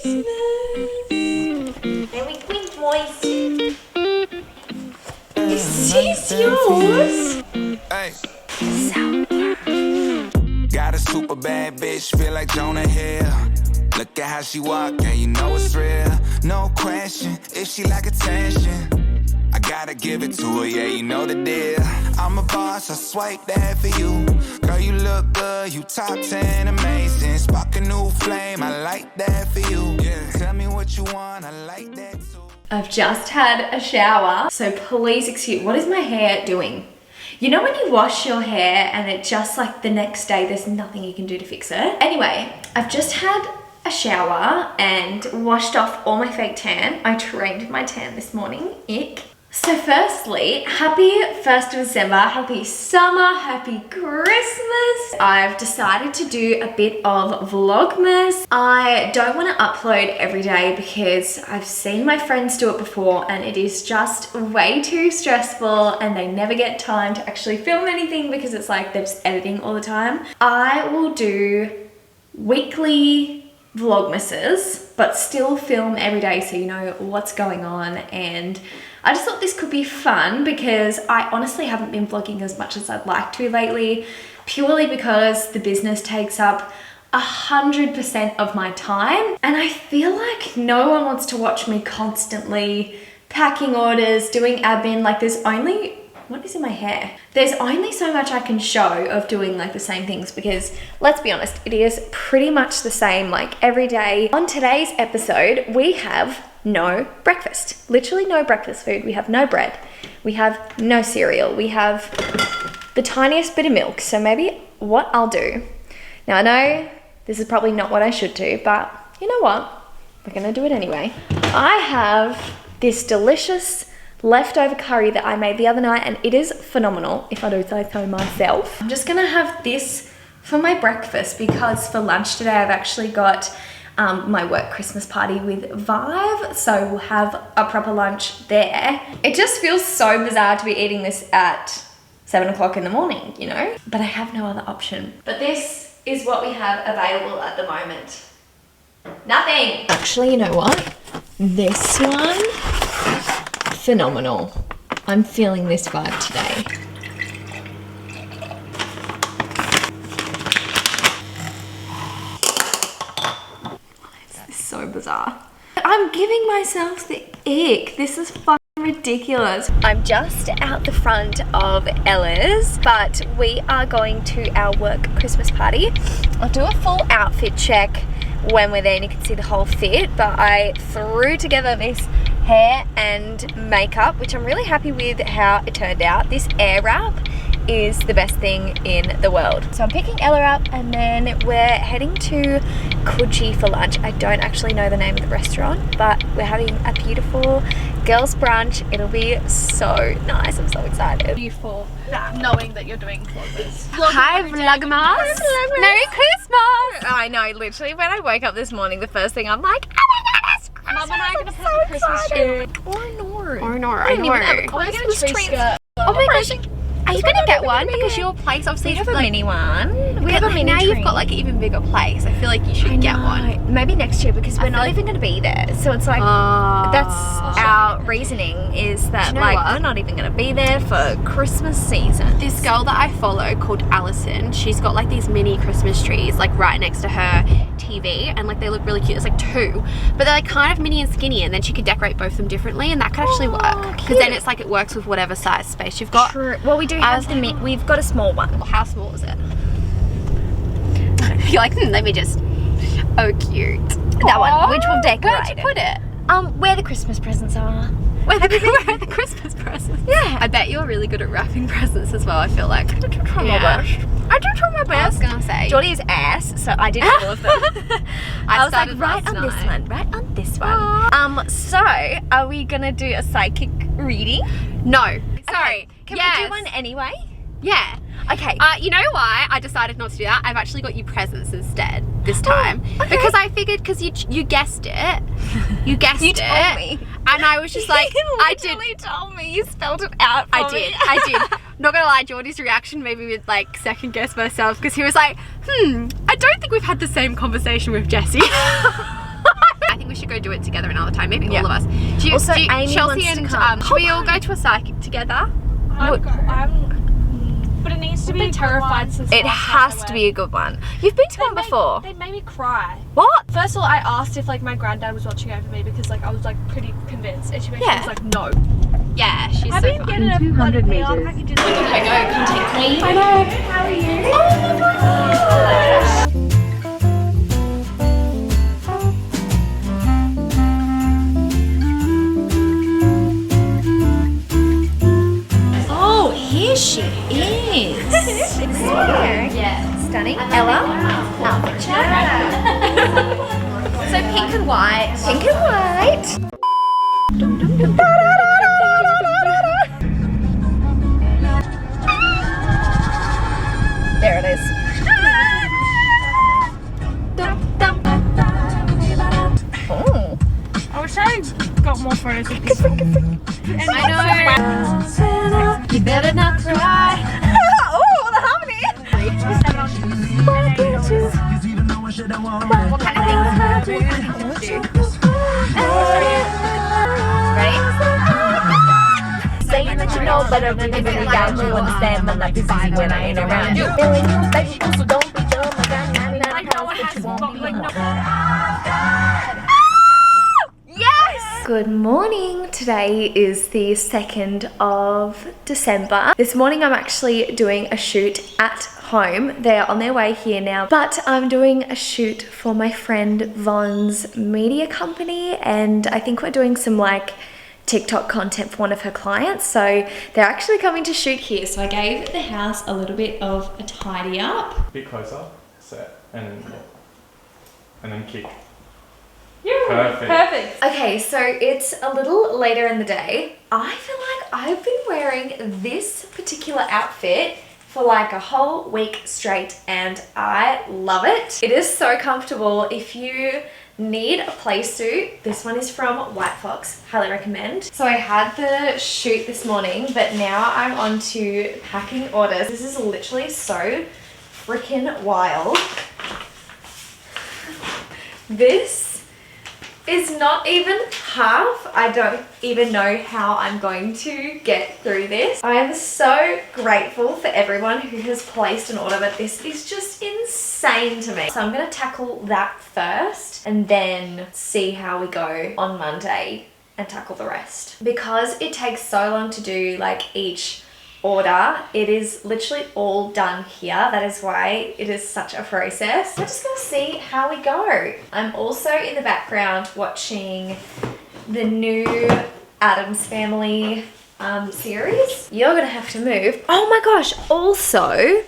Merry Christmas. Is this yours? Hey. So Got a super bad bitch, feel like Jonah Hill. Look at how she walk, and you know it's real. No question, if she like attention, I gotta give it to her, yeah, you know the deal. I'm a boss, I swipe that for you. Girl, you look good, you top 10, amazing. Spark a new flame, I like that for you. Yeah, tell me what you want, I like that too. I've just had a shower, so please excuse, what is my hair doing? You know when you wash your hair and it just like the next day, there's nothing you can do to fix it? Anyway, I've just had a shower and washed off all my fake tan. I trained my tan this morning, ick. So firstly, happy 1st of December, happy summer, happy Christmas. I've decided to do a bit of Vlogmas. I don't want to upload every day because I've seen my friends do it before and it is just way too stressful and they never get time to actually film anything because it's like they're just editing all the time. I will do weekly Vlogmases, but still film every day so you know what's going on. And I just thought this could be fun because I honestly haven't been vlogging as much as I'd like to lately, purely because the business takes up 100% of my time. And I feel like no one wants to watch me constantly packing orders, doing admin. Like there's only, what is in my hair? There's only so much I can show of doing like the same things because let's be honest, it is pretty much the same like every day. On today's episode, we have no breakfast, literally no breakfast food. We have no bread, we have no cereal, we have the tiniest bit of milk. So maybe what I'll do, now I know this is probably not what I should do, but you know what, we're gonna do it anyway. I have this delicious leftover curry that I made the other night and it is phenomenal, if I do say so myself. I'm just gonna have this for my breakfast because for lunch today I've actually got my work Christmas party with Vive, so we'll have a proper lunch there. It just feels so bizarre to be eating this at 7 o'clock in the morning, you know, but I have no other option. But this is what we have available at the moment. Nothing. Actually, you know what? This one, phenomenal. I'm feeling this vibe today. So bizarre. I'm giving myself the ick. This is fucking ridiculous. I'm just out the front of Ella's, but we are going to our work Christmas party. I'll do a full outfit check when we're there and you can see the whole fit, but I threw together this hair and makeup, which I'm really happy with how it turned out. This air wrap is the best thing in the world. So I'm picking Ella up and then we're heading to Coogee for lunch. I don't actually know the name of the restaurant, but we're having a beautiful girls brunch. It'll be so nice. I'm so excited. You for knowing that you're doing Vlogmas. Hi Vlogmas! Merry Christmas! I know, literally when I woke up this morning, the first thing I'm like, oh my god, it's Christmas! Mum and I are going to put up a Christmas tree. Or no, I know. I'm going to tree skirt. Oh my gosh. Are you gonna get one? Because your place obviously has a mini one. We have a mini now tree. You've got like an even bigger place. I feel like you should get one. Maybe next year because we're not even gonna be there. So it's like that's our reasoning is that we're not even gonna be there for Christmas season. This girl that I follow called Allison, she's got like these mini Christmas trees like right next to her TV and like they look really cute. It's like 2, but they're like kind of mini and skinny, and then she could decorate both of them differently, and that could actually work because then it's like it works with whatever size space you've got. True. Well, we do have we've got a small one. How small is it? You're like, let me just. Oh, cute. That one, which we'll decorate. Where'd you put it? Where the Christmas presents are. Where the Christmas presents? Yeah. I bet you're really good at wrapping presents as well, I feel like. I do try my best. I do try my best. I was gonna say. Geordie is ass, so I did all of them. I was like, right on this one, right on this one. So, are we gonna do a psychic reading? No. Sorry. Can we do one anyway? Yeah. Okay. You know why I decided not to do that? I've actually got you presents instead this time. Okay. Because I figured, because you guessed it. You guessed you it. told me. And I was just like, I told me. You spelled it out for me. I did. Not gonna lie, Geordie's reaction made me like second guess myself because he was like, I don't think we've had the same conversation with Jessie. I we should go do it together another time. Maybe Yeah. all of us. Also, Amy Chelsea wants to and come. should we all go to a psychic together? But it needs to be terrified since It has to be a good one. You've been to one before. They made me cry. What? First of all, I asked if like my granddad was watching over me because like I was like pretty convinced, and she was like, no. Yeah, she's I've so been fun. getting a bloody PR packages. Okay, go. Come take me. I know. How are you? Oh, here she is. Yeah, stunning. Ella, our picture. So pink and white. Pink and white. There it is. Oh. I wish I got more photos of this. I know. You better not cry. Oh, the harmony. What kind of things do you do? Ready? Saying that you know better than anybody out, you understand my life is easy when I ain't around you. Feeling you special, so don't be dumb. I got 99 pounds, but you won't be wrong. Yes! Good morning. Today is the 2nd of December. This morning I'm actually doing a shoot at home. They're on their way here now, but I'm doing a shoot for my friend Von's media company, and I think we're doing some like TikTok content for one of her clients, so they're actually coming to shoot here. So I gave the house a little bit of a tidy up. A bit closer, set, and then kick. Perfect. Okay, so it's a little later in the day. I feel like I've been wearing this particular outfit for like a whole week straight, and I love it. It is so comfortable. If you need a play suit, this one is from White Fox, highly recommend. So I had the shoot this morning, but now I'm on to packing orders. This is literally so freaking wild. This is not even half. I don't even know how I'm going to get through this. I am so grateful for everyone who has placed an order, but this is just insane to me. So I'm gonna tackle that first and then see how we go on Monday and tackle the rest. Because it takes so long to do like each order, it is literally all done here. That is why it is such a process. We're just gonna see how we go. I'm also in the background watching the new Addams Family series. You're gonna have to move. Oh my gosh, also,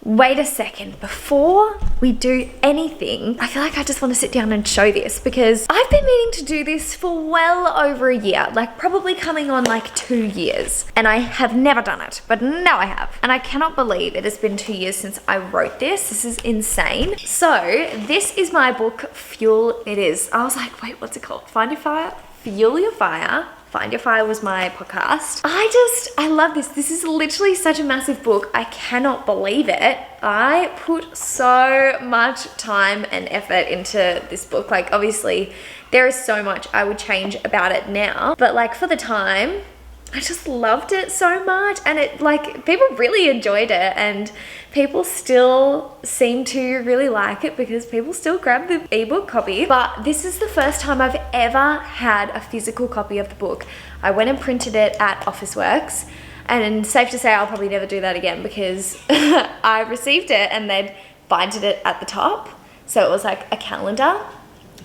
wait a second, before we do anything, I feel like I just want to sit down and show this because I've been meaning to do this for well over a year, like probably coming on like 2 years, and I have never done it, but now I have. And I cannot believe it has been 2 years since I wrote this. This is insane. So this is my book, Fuel It Is. I was like, wait, what's it called? Find Your Fire? Fuel Your Fire. Find Your Fire was my podcast. I love this. This is literally such a massive book. I cannot believe it. I put so much time and effort into this book. Like obviously there is so much I would change about it now, but like for the time, I just loved it so much, and it like people really enjoyed it, and people still seem to really like it because people still grab the ebook copy. But this is the first time I've ever had a physical copy of the book. I went and printed it at Officeworks, and safe to say I'll probably never do that again because I received it and they'd binded it at the top, so it was like a calendar,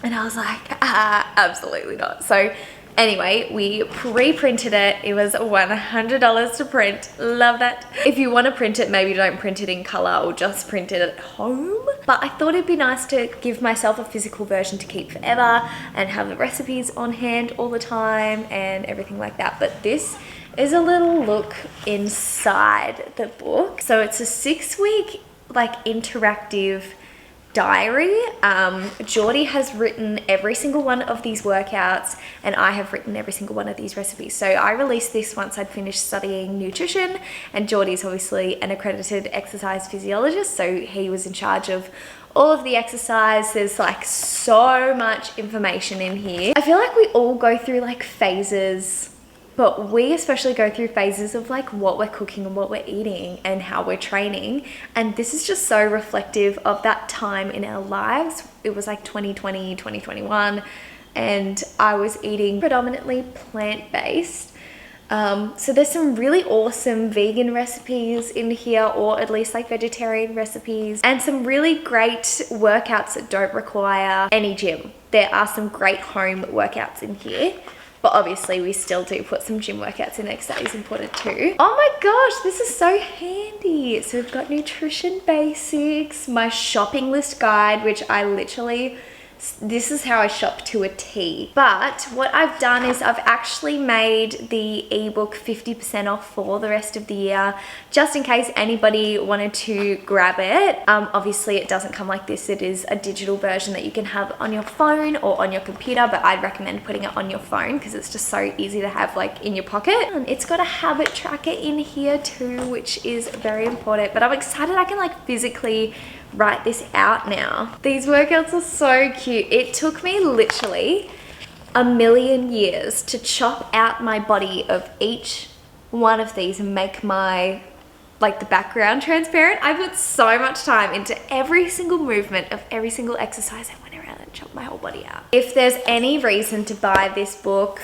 and I was like, absolutely not. So anyway, we pre-printed it. It was $100 to print. Love that. If you want to print it, maybe don't print it in color or just print it at home. But I thought it'd be nice to give myself a physical version to keep forever and have the recipes on hand all the time and everything like that. But this is a little look inside the book. So it's a 6-week like interactive diary. Geordie has written every single one of these workouts, and I have written every single one of these recipes. So I released this once I'd finished studying nutrition, and Geordie's obviously an accredited exercise physiologist, so he was in charge of all of the exercise. There's like so much information in here. I feel like we all go through like phases, but we especially go through phases of like what we're cooking and what we're eating and how we're training. And this is just so reflective of that time in our lives. It was like 2020, 2021, and I was eating predominantly plant-based. So there's some really awesome vegan recipes in here, or at least like vegetarian recipes, and some really great workouts that don't require any gym. There are some great home workouts in here, but obviously we still do put some gym workouts in next. That is important too. Oh my gosh, this is so handy. So we've got nutrition basics, my shopping list guide, which I literally, this is how I shop to a T. But what I've done is I've actually made the ebook 50% off for the rest of the year, just in case anybody wanted to grab it. Obviously it doesn't come like this. It is a digital version that you can have on your phone or on your computer, but I'd recommend putting it on your phone because it's just so easy to have like in your pocket. And it's got a habit tracker in here too, which is very important. But I'm excited I can like physically write this out now. These workouts are so cute. It took me literally a million years to chop out my body of each one of these and make my, like the background transparent. I put so much time into every single movement of every single exercise. I went around and chopped my whole body out. If there's any reason to buy this book,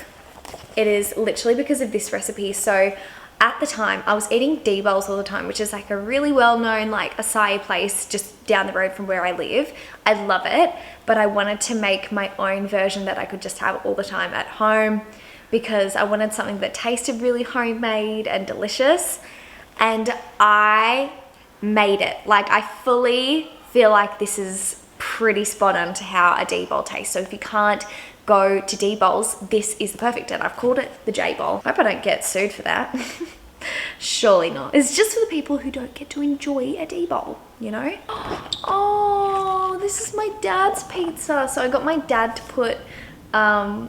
it is literally because of this recipe. So at the time, I was eating D-bowls all the time, which is like a really well-known like acai place just down the road from where I live. I love it, but I wanted to make my own version that I could just have all the time at home because I wanted something that tasted really homemade and delicious. And I made it. Like I fully feel like this is pretty spot on to how a D-bowl tastes. So if you can't go to D-bowls, this is the perfect, and I've called it the J-bowl. I hope I don't get sued for that. Surely not. It's just for the people who don't get to enjoy a D-bowl, you know? Oh, this is my dad's pizza. So I got my dad to put a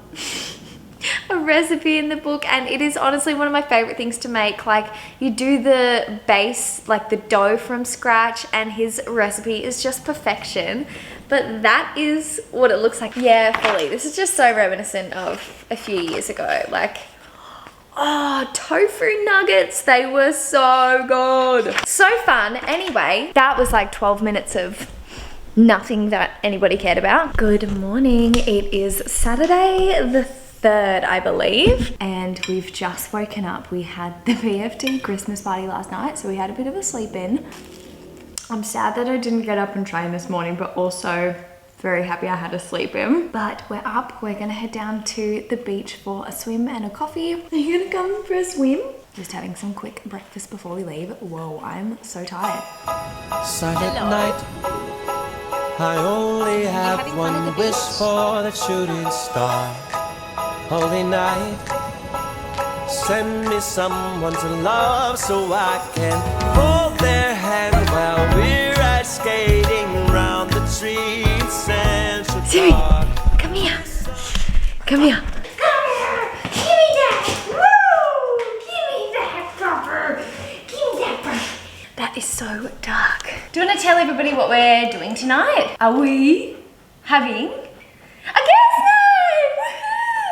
recipe in the book, and it is honestly one of my favorite things to make. Like you do the base, like the dough from scratch, and his recipe is just perfection. But that is what it looks like. Yeah, fully. This is just so reminiscent of a few years ago. Like, oh, tofu nuggets. They were so good. So fun. Anyway, that was like 12 minutes of nothing that anybody cared about. Good morning. It is Saturday the 3rd, I believe. And we've just woken up. We had the VFD Christmas party last night, so we had a bit of a sleep in. I'm sad that I didn't get up and train this morning, but also very happy I had a sleep in. But we're up. We're gonna head down to the beach for a swim and a coffee. Are you gonna come for a swim? Just having some quick breakfast before we leave. Whoa, I'm so tired. Silent night, I only have one wish for the shooting star. Holy night, send me someone to love so I can hold their hand while we're ice skating around the streets and Siri, come here. Come here. Come here. Give me that. Woo! Give me that pupper. Give me that pupper. That is so dark. Do you want to tell everybody what we're doing tonight? Are we having a girls' night?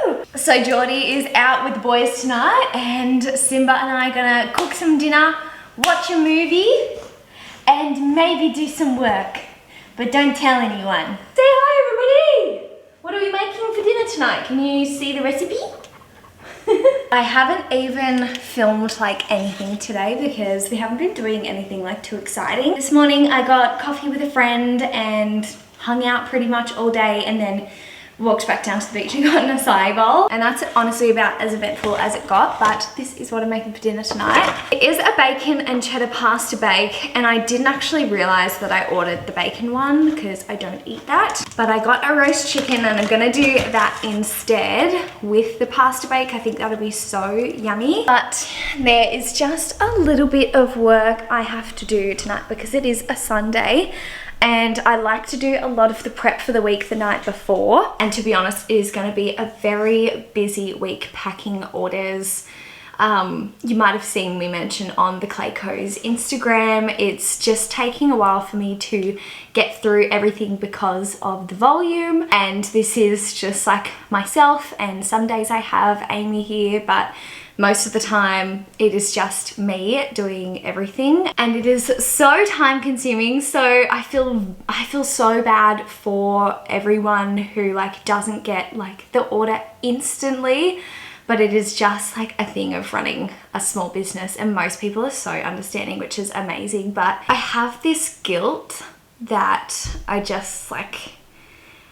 Woohoo! So Geordie is out with the boys tonight, and Simba and I are gonna cook some dinner, watch a movie, and maybe do some work. But don't tell anyone. Say hi, everybody! What are we making for dinner tonight? Can you see the recipe? I haven't even filmed like anything today because we haven't been doing anything like too exciting. This morning I got coffee with a friend and hung out pretty much all day, and then walked back down to the beach and got an acai bowl. And that's honestly about as eventful as it got, but this is what I'm making for dinner tonight. It is a bacon and cheddar pasta bake, and I didn't actually realize that I ordered the bacon one because I don't eat that. But I got a roast chicken, and I'm gonna do that instead with the pasta bake. I think that'll be so yummy. But there is just a little bit of work I have to do tonight because it is a Sunday. And I like to do a lot of the prep for the week the night before. And to be honest, it is going to be a very busy week packing orders. you might have seen me mention on the Clayco's Instagram. It's just taking a while for me to get through everything because of the volume, and this is just like myself, and some days I have Amy here, but most of the time it is just me doing everything, and it is so time consuming. So I feel so bad for everyone who like doesn't get like the order instantly, but it is just like a thing of running a small business, and most people are so understanding, which is amazing. But I have this guilt that I just like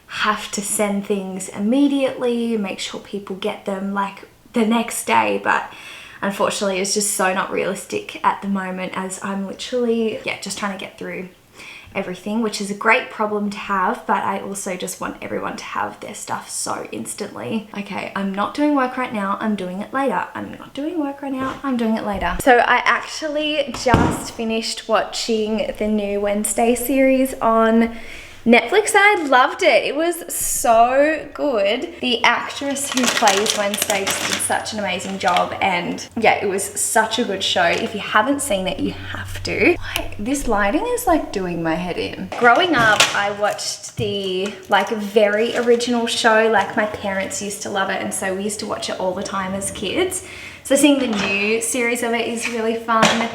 have to send things immediately, make sure people get them like the next day, but unfortunately it's just so not realistic at the moment, as I'm literally just trying to get through everything, which is a great problem to have, but I also just want everyone to have their stuff so instantly. Okay, I'm not doing work right now, I'm doing it later. I'm not doing work right now, I'm doing it later. So I actually just finished watching the new Wednesday series on Netflix, and I loved it. It was so good. The actress who plays Wednesday just did such an amazing job, and yeah, it was such a good show. If you haven't seen it, you have to. This lighting is like doing my head in. Growing up, I watched the like very original show. Like my parents used to love it, and so we used to watch it all the time as kids. So seeing the new series of it is really fun.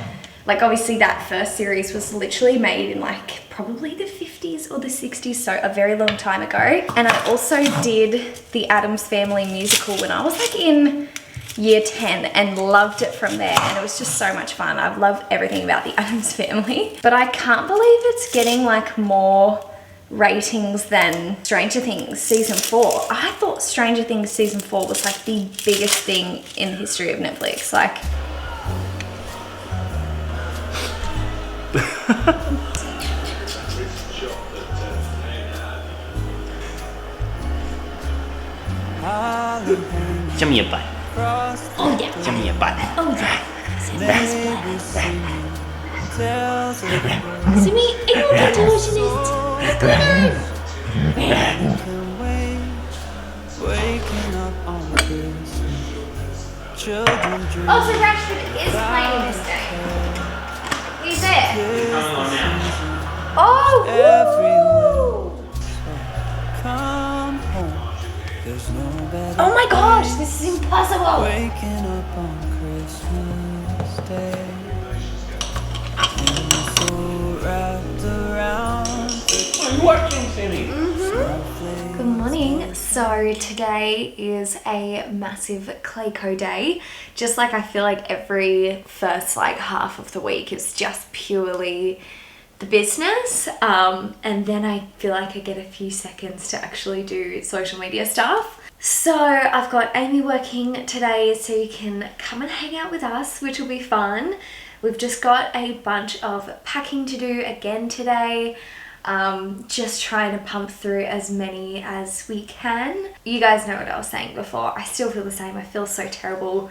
Like obviously that first series was literally made in like probably the 50s or the 60s, so a very long time ago. And I also did the Addams Family musical when I was like in year 10 and loved it from there, and it was just so much fun. I've loved everything about the Addams Family, but I can't believe it's getting like more ratings than Stranger Things season 4. I thought Stranger Things season 4 was like the biggest thing in the history of Netflix. Like Show me your butt. oh yeah, Show me your butt. oh yeah. See me, I'm not delusionist. Oh, so Rashford is playing this day. He's there. Coming on now. Oh, woo! Oh my gosh, this is impossible. Waking up on Christmas Day, and so wrapped around. Are you watching, Sammy? Good morning. So today is a massive Clayco day. Just like I feel like every first like half of the week is just purely the business, and then I feel like I get a few seconds to actually do social media stuff. So I've got Amy working today, so you can come and hang out with us, which will be fun. We've just got a bunch of packing to do again today. Just trying to pump through as many as we can. You guys know what I was saying before. I still feel the same. I feel so terrible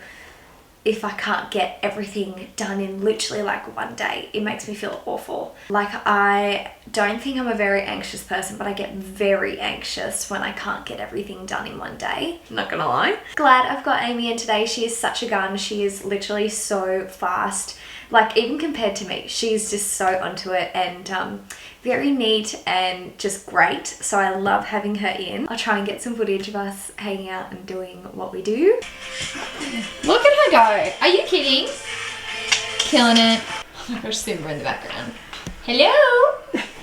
if I can't get everything done in literally like one day. It makes me feel awful. Like I don't think I'm a very anxious person, but I get very anxious when I can't get everything done in one day. Not gonna lie. Glad I've got Amy in today. She is such a gun. She is literally so fast. Like even compared to me, she's just so onto it, and very neat and just great. So I love having her in. I'll try and get some footage of us hanging out and doing what we do. Look at her go. Are you kidding? Killing it. Oh my gosh, Simba in the background. Hello.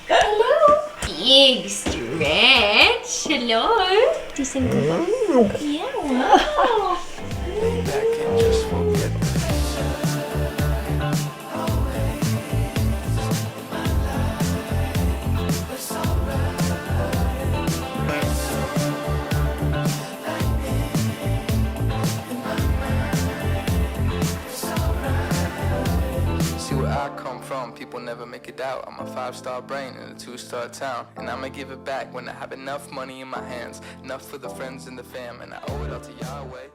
Hello. Big stretch. Hello. Do you sing good? Yeah, wow. People never make it out. I'm a 5-star brain in a 2-star town, and I'ma give it back when I have enough money in my hands, enough for the friends and the fam, and I owe it all to Yahweh.